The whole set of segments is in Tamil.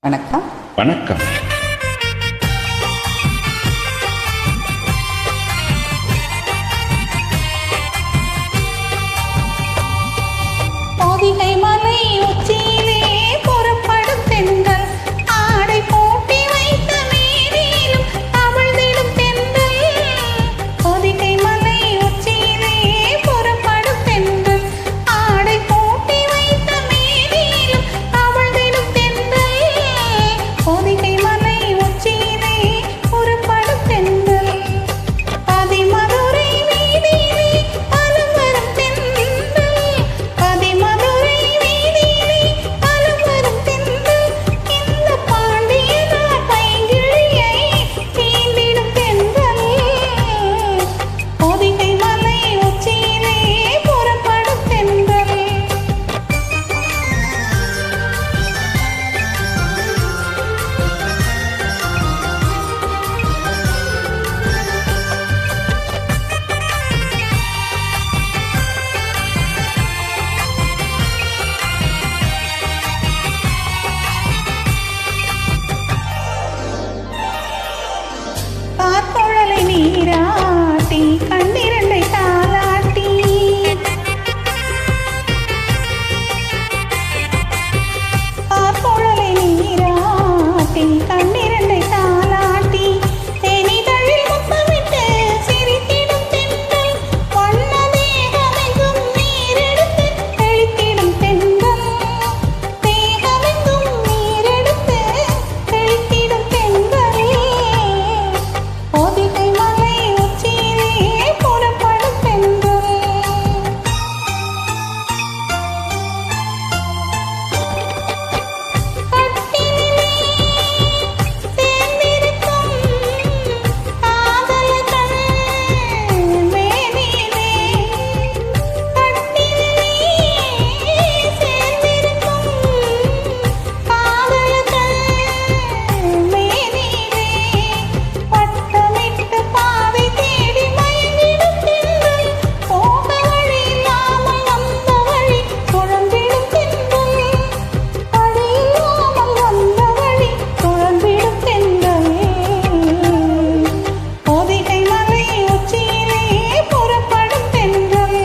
வணக்கம். வணக்கம். பொதிகை மலை உச்சியிலே புறப்படும் தென்றல் ஆடை போட்டி வைத்த மேனிலும் தவழ்ந்திடும் தென்றல். பொதிகை மலை உச்சியிலே புறப்படும் தென்றல் ஆடை போட்டி வைத்த மேனிலும் தவழ்ந்திடும் தென்றல். பொதிகை மலை உச்சியிலே புறப்படும் தென்றல் பதிமதுரை வீதியிலே பலம் வரும் தென்றல். பதிமதுரை வீதியிலே பலம் வரும் தென்றல். இந்த பாண்டியனார் பைங்கிழியை தீண்டிடும் தென்றல். பொதிகை மலை உச்சியிலே புறப்படும் தென்றல். கார்குழலை நீராட்டி கண்ணிரண்டை தாலாட்டி கார்குழலை நீராட்டி கண்ணிரண்டை தாலாட்டி தேனிதழில் முத்தமிட்டு சிரித்திடும் தென்றல். வண்ண தேகமெங்கும் நீரெடுத்து தெளித்திடும் தென்றல். தேகமெங்கும் நீரெடுத்து தெளித்திடும் தென்றல். பொதிகை மலை உச்சியிலே புறப்படும் தென்றல். கட்டிலிலே சேர்ந்திருக்கும் காதலர்கள் மேனிலே. கட்டிலிலே சேர்ந்திருக்கும் காதலர்கள் மேனிலே. வட்டமிட்டு பாதை தேடி மயங்கிடும் தென்றல். போக வழி இல்லாமல் வந்த வழி சுழன்றிடும் தென்றல். வழி இல்லாமல் வந்த வழி சுழன்றிடும் தென்றல். பொதிகை மலை உச்சியிலே புறப்படும் தென்றல்.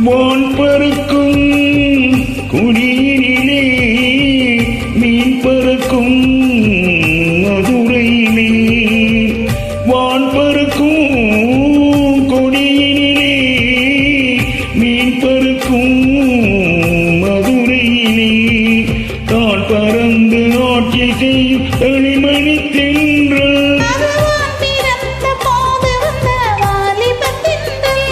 வான் பறக்கும் குடியினிலே மீன் பறக்கும் மதுரையிலே. வான் பறக்கும் கொடியினிலே மீன் பறக்கும் மதுரையிலே. தான் பறந்து ஆட்சி செய்யும் தனிமணி தென்றல். அதுவான் பிறந்த போது வந்த வாலிபத் தென்றல்.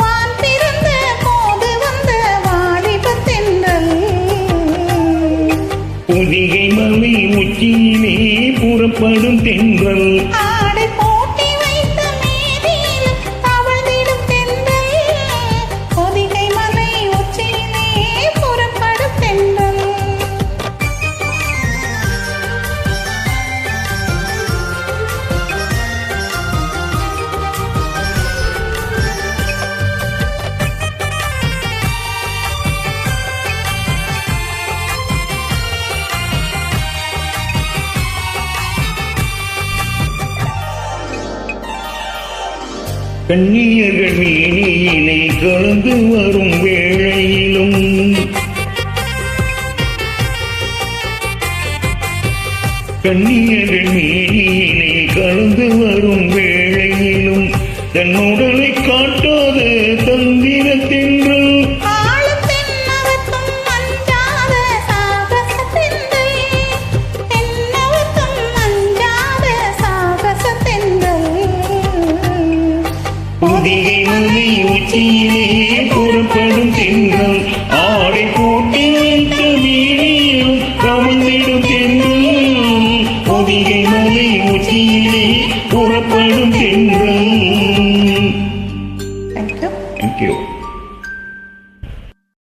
வான் பிறந்த போது வந்த வாலிபத் தென்றல். பொதிகை மலை உச்சியிலே புறப்படும் தென்றல். ஆடை போட்டி வைத்த மேனிலும் தவழ்ந்திடும் தென்றல். பொதிகை மலை உச்சியிலே புறப்படும் தென்றல். கண்ணியர்கள் மேனியிலே கலந்து வரும் வேளையிலும் கண்ணியர்கள் மேனியிலே கலந்து வரும் வேளையிலும் தன் உடலை காட்டாத தந்திர தென்றல். ஆளும் தென்னவர்க்கும் அஞ்சாத சாகச தென்றல். தென்னவர்க்கும் அஞ்சாத சாகச தென்றல். பொதிகை மலை உச்சியிலே